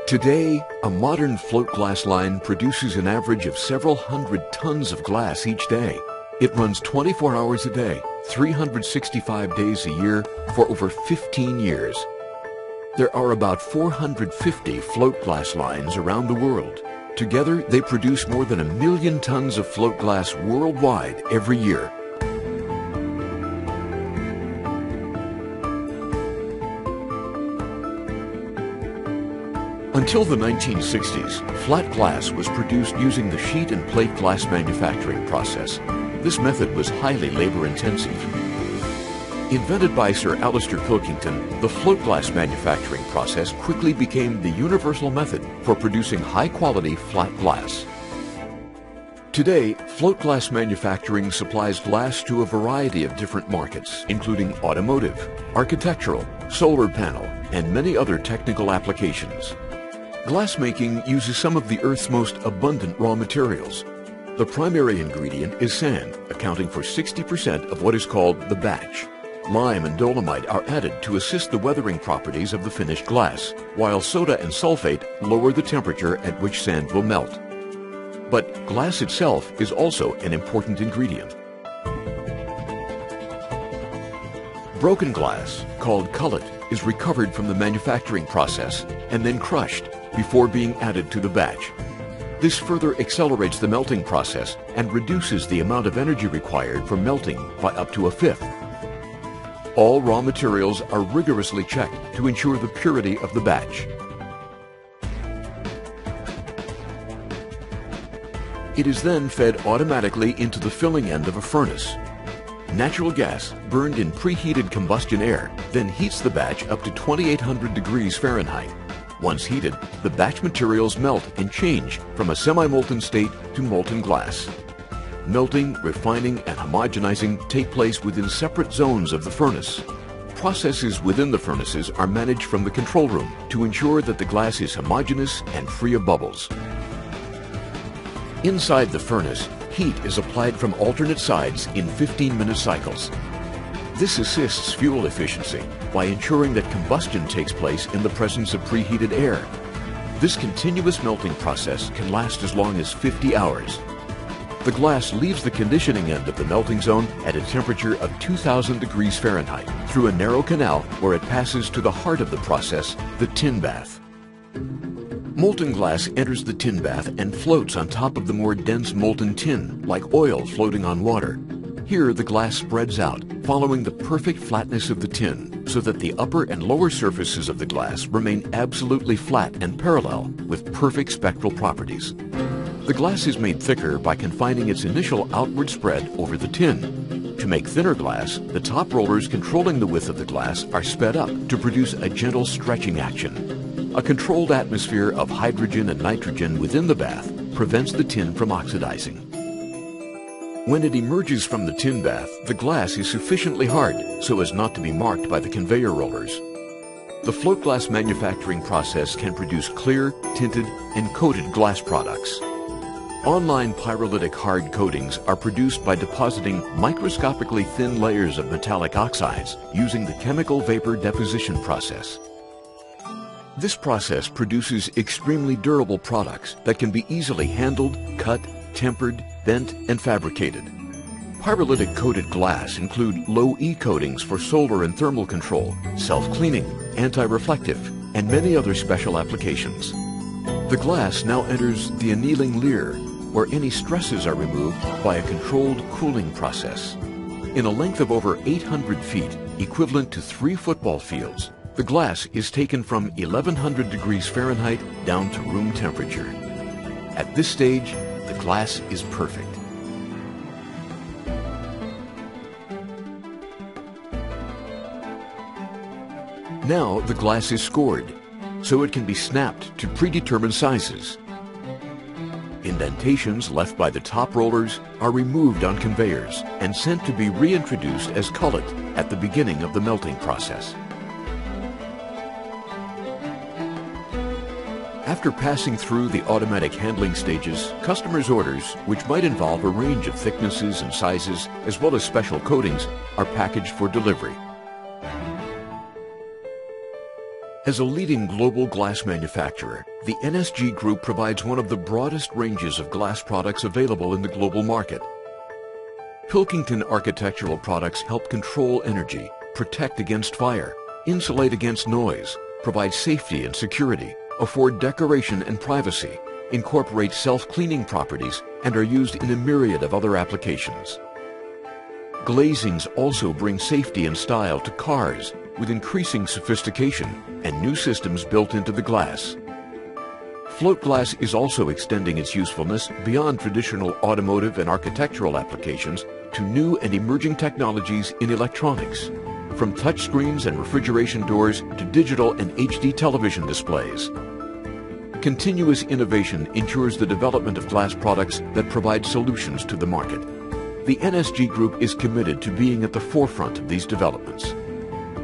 Today, a modern float glass line produces an average of several hundred tons of glass each day. It runs 24 hours a day, 365 days a year for over 15 years. There are about 450 float glass lines around the world. Together, they produce more than 1 million tons of float glass worldwide every year. Until the 1960s, flat glass was produced using the sheet and plate glass manufacturing process. This method was highly labor-intensive. Invented by Sir Alistair Pilkington, the float glass manufacturing process quickly became the universal method for producing high-quality flat glass. Today, float glass manufacturing supplies glass to a variety of different markets, including automotive, architectural, solar panel, and many other technical applications. Glassmaking uses some of the Earth's most abundant raw materials. The primary ingredient is sand, accounting for 60% of what is called the batch. Lime and dolomite are added to assist the weathering properties of the finished glass, while soda and sulfate lower the temperature at which sand will melt. But glass itself is also an important ingredient. Broken glass, called cullet, is recovered from the manufacturing process and then crushed before being added to the batch. This further accelerates the melting process and reduces the amount of energy required for melting by up to 1/5. All raw materials are rigorously checked to ensure the purity of the batch. It is then fed automatically into the filling end of a furnace. Natural gas, burned in preheated combustion air, then heats the batch up to 2800 degrees Fahrenheit. Once heated, the batch materials melt and change from a semi-molten state to molten glass. Melting, refining, and homogenizing take place within separate zones of the furnace. Processes within the furnaces are managed from the control room to ensure that the glass is homogeneous and free of bubbles. Inside the furnace, heat is applied from alternate sides in 15-minute cycles. This assists fuel efficiency by ensuring that combustion takes place in the presence of preheated air. This continuous melting process can last as long as 50 hours. The glass leaves the conditioning end of the melting zone at a temperature of 2000 degrees Fahrenheit through a narrow canal where it passes to the heart of the process, the tin bath. Molten glass enters the tin bath and floats on top of the more dense molten tin, like oil floating on water. Here, the glass spreads out, following the perfect flatness of the tin, so that the upper and lower surfaces of the glass remain absolutely flat and parallel with perfect spectral properties. The glass is made thicker by confining its initial outward spread over the tin. To make thinner glass, the top rollers controlling the width of the glass are sped up to produce a gentle stretching action. A controlled atmosphere of hydrogen and nitrogen within the bath prevents the tin from oxidizing. When it emerges from the tin bath, the glass is sufficiently hard so as not to be marked by the conveyor rollers. The float glass manufacturing process can produce clear, tinted, and coated glass products. Online pyrolytic hard coatings are produced by depositing microscopically thin layers of metallic oxides using the chemical vapor deposition process. This process produces extremely durable products that can be easily handled, cut, tempered, bent, and fabricated. Pyrolytic coated glass include low E coatings for solar and thermal control, self-cleaning, anti-reflective, and many other special applications. The glass now enters the annealing layer, where any stresses are removed by a controlled cooling process. In a length of over 800 feet, equivalent to 3 football fields, the glass is taken from 1100 degrees Fahrenheit down to room temperature. At this stage, the glass is perfect. Now the glass is scored, so it can be snapped to predetermined sizes. Indentations left by the top rollers are removed on conveyors and sent to be reintroduced as cullet at the beginning of the melting process. After passing through the automatic handling stages, customers' orders, which might involve a range of thicknesses and sizes, as well as special coatings, are packaged for delivery. As a leading global glass manufacturer, the NSG Group provides one of the broadest ranges of glass products available in the global market. Pilkington architectural products help control energy, protect against fire, insulate against noise, provide safety and security, afford decoration and privacy, incorporate self-cleaning properties, and are used in a myriad of other applications. Glazings also bring safety and style to cars with increasing sophistication and new systems built into the glass. Float glass is also extending its usefulness beyond traditional automotive and architectural applications to new and emerging technologies in electronics, from touchscreens and refrigeration doors to digital and HD television displays. Continuous innovation ensures the development of glass products that provide solutions to the market. The NSG Group is committed to being at the forefront of these developments.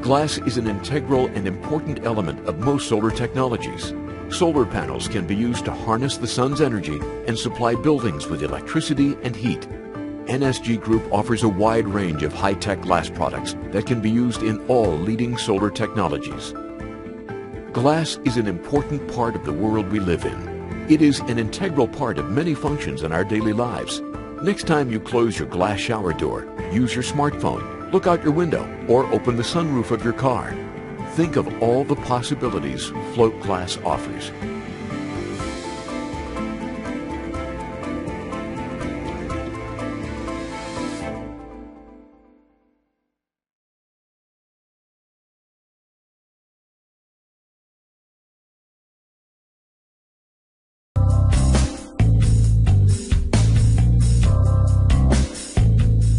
Glass is an integral and important element of most solar technologies. Solar panels can be used to harness the sun's energy and supply buildings with electricity and heat. NSG Group offers a wide range of high-tech glass products that can be used in all leading solar technologies. Glass is an important part of the world we live in. It is an integral part of many functions in our daily lives. Next time you close your glass shower door, use your smartphone, look out your window, or open the sunroof of your car. Think of all the possibilities float glass offers.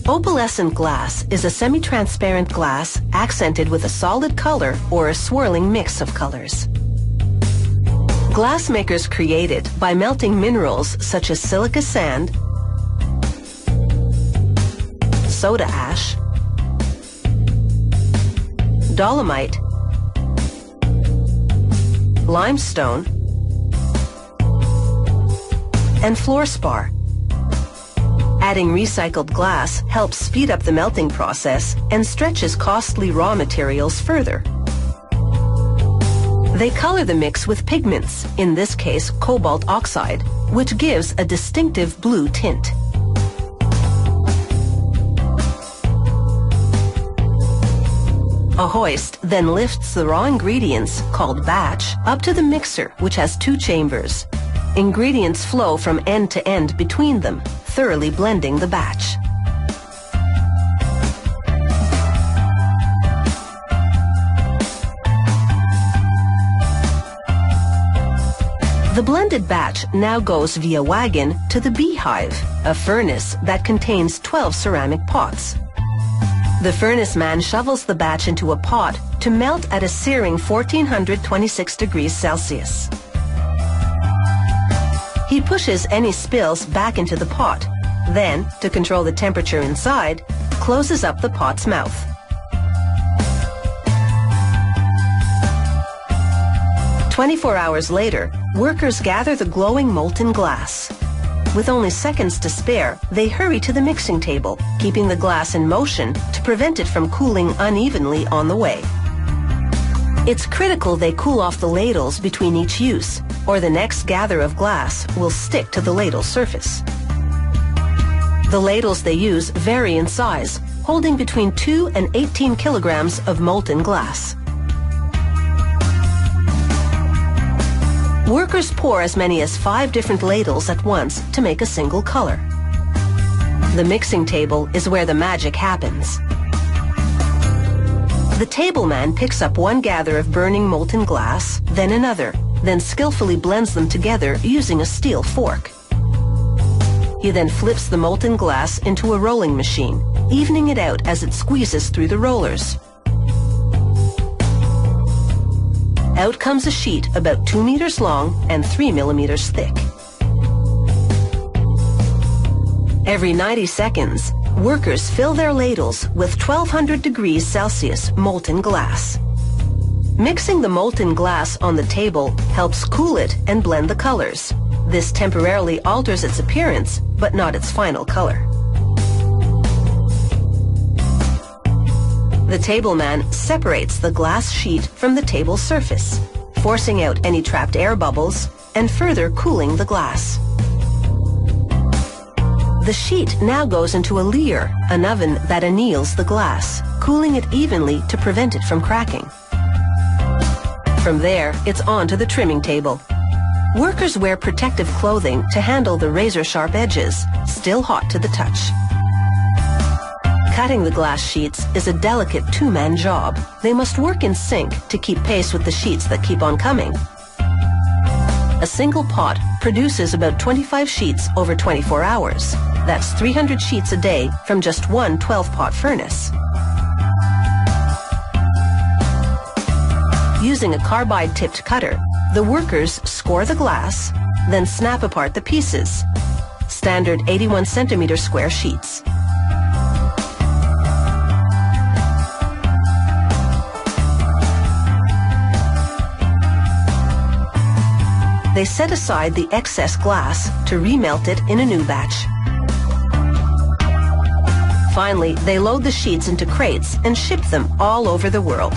Opalescent glass is a semi-transparent glass accented with a solid color or a swirling mix of colors. Glassmakers create it by melting minerals such as silica sand, soda ash, dolomite, limestone, and fluorspar. Adding recycled glass helps speed up the melting process and stretches costly raw materials further. They color the mix with pigments, in this case cobalt oxide, which gives a distinctive blue tint. A hoist then lifts the raw ingredients, called batch, up to the mixer, which has 2 chambers. Ingredients flow from end to end between them, thoroughly blending the batch. The blended batch now goes via wagon to the beehive, a furnace that contains 12 ceramic pots. The furnace man shovels the batch into a pot to melt at a searing 1426 degrees Celsius. He pushes any spills back into the pot, then, to control the temperature inside, closes up the pot's mouth. "24 hours later, workers gather the glowing molten glass. With only seconds to spare, they hurry to the mixing table, keeping the glass in motion to prevent it from cooling unevenly on the way. It's critical they cool off the ladles between each use, or the next gather of glass will stick to the ladle surface. The ladles they use vary in size, holding between 2 and 18 kilograms of molten glass. Workers pour as many as 5 different ladles at once to make a single color. The mixing table is where the magic happens. The table man picks up one gather of burning molten glass, then another, then skillfully blends them together using a steel fork. He then flips the molten glass into a rolling machine, evening it out as it squeezes through the rollers. Out comes a sheet about 2 meters long and 3 millimeters thick. Every 90 seconds, workers fill their ladles with 1200 degrees Celsius molten glass. Mixing the molten glass on the table helps cool it and blend the colors. This temporarily alters its appearance, but not its final color. The tableman separates the glass sheet from the table surface, forcing out any trapped air bubbles and further cooling the glass. The sheet now goes into a leer, an oven that anneals the glass, cooling it evenly to prevent it from cracking. From there, it's on to the trimming table. Workers wear protective clothing to handle the razor-sharp edges, still hot to the touch. Cutting the glass sheets is a delicate two-man job. They must work in sync to keep pace with the sheets that keep on coming. A single pot produces about 25 sheets over 24 hours. That's 300 sheets a day from just one 12-pot furnace. Using a carbide-tipped cutter, the workers score the glass, then snap apart the pieces. Standard 81 centimeter square sheets. They set aside the excess glass to remelt it in a new batch. Finally, they load the sheets into crates and ship them all over the world.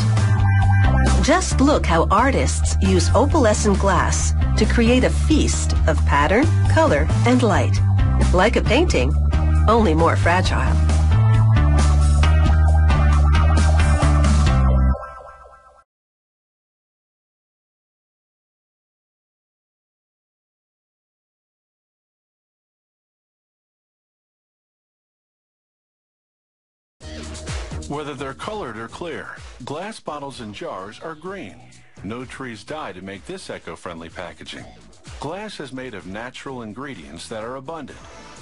Just look how artists use opalescent glass to create a feast of pattern, color, and light. Like a painting, only more fragile. Whether they're colored or clear, glass bottles and jars are green. No trees die to make this eco-friendly packaging. Glass is made of natural ingredients that are abundant.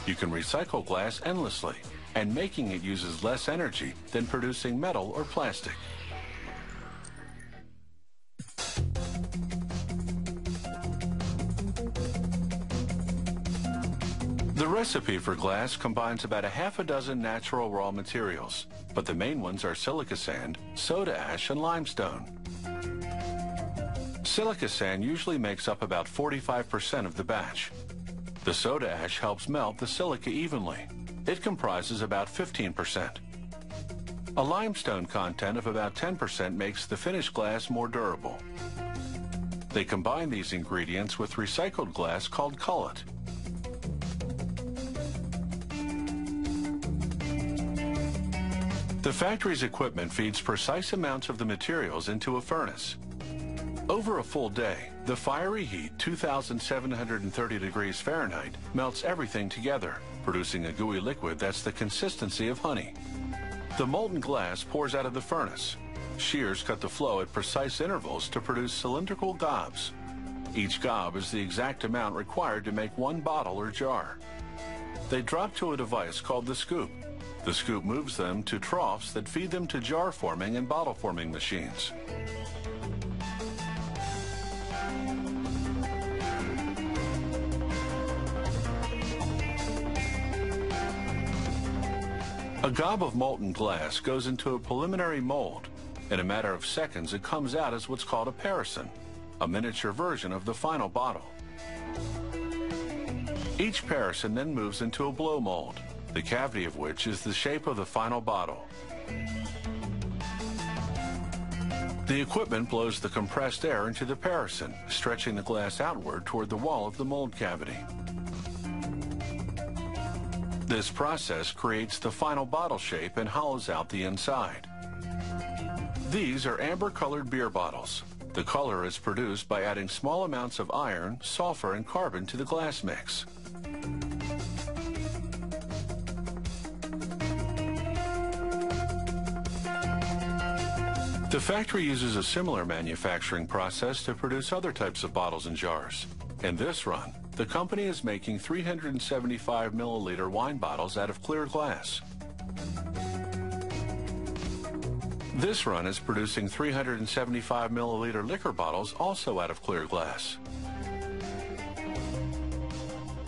You can recycle glass endlessly, and making it uses less energy than producing metal or plastic. The recipe for glass combines about a half a dozen natural raw materials, but the main ones are silica sand, soda ash, and limestone. Silica sand usually makes up about 45% of the batch. The soda ash helps melt the silica evenly. It comprises about 15%. A limestone content of about 10% makes the finished glass more durable. They combine these ingredients with recycled glass called cullet. The factory's equipment feeds precise amounts of the materials into a furnace. Over a full day, the fiery heat, 2,730 degrees Fahrenheit, melts everything together, producing a gooey liquid that's the consistency of honey. The molten glass pours out of the furnace. Shears cut the flow at precise intervals to produce cylindrical gobs. Each gob is the exact amount required to make one bottle or jar. They drop to a device called the scoop. The scoop moves them to troughs that feed them to jar forming and bottle forming machines. A gob of molten glass goes into a preliminary mold. In a matter of seconds, it comes out as what's called a parison, a miniature version of the final bottle. Each parison then moves into a blow mold, the cavity of which is the shape of the final bottle. The equipment blows the compressed air into the parison, stretching the glass outward toward the wall of the mold cavity. This process creates the final bottle shape and hollows out the inside. These are amber-colored beer bottles. The color is produced by adding small amounts of iron, sulfur, and carbon to the glass mix. The factory uses a similar manufacturing process to produce other types of bottles and jars. In this run, the company is making 375 milliliter wine bottles out of clear glass. This run is producing 375 milliliter liquor bottles also out of clear glass.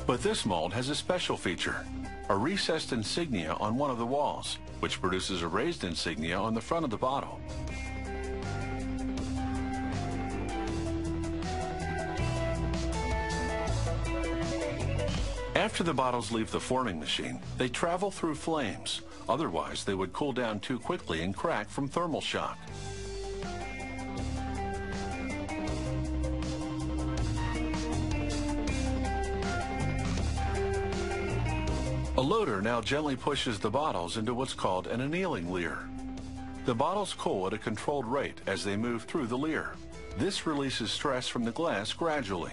But this mold has a special feature, a recessed insignia on one of the walls, which produces a raised insignia on the front of the bottle. After the bottles leave the forming machine, they travel through flames, Otherwise, they would cool down too quickly and crack from thermal shock. A loader now gently pushes the bottles into what's called an annealing leer. The bottles cool at a controlled rate as they move through the leer. This releases stress from the glass gradually.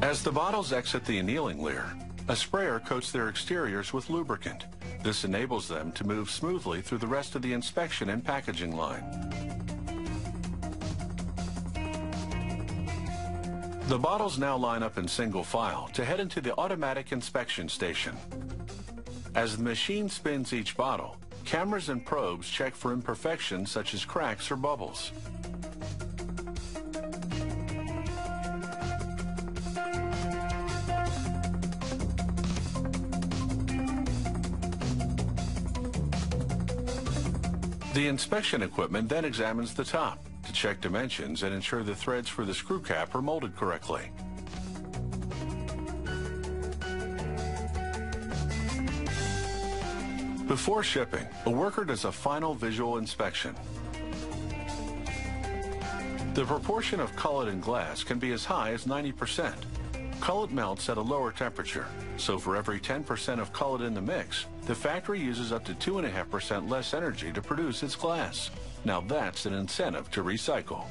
As the bottles exit the annealing leer, a sprayer coats their exteriors with lubricant. This enables them to move smoothly through the rest of the inspection and packaging line. The bottles now line up in single file to head into the automatic inspection station. As the machine spins each bottle, cameras and probes check for imperfections such as cracks or bubbles. The inspection equipment then examines the top to check dimensions and ensure the threads for the screw cap are molded correctly. Before shipping, a worker does a final visual inspection. The proportion of cullet in glass can be as high as 90%. Cullet melts at a lower temperature, so for every 10% of cullet in the mix, the factory uses up to 2.5% less energy to produce its glass. Now that's an incentive to recycle.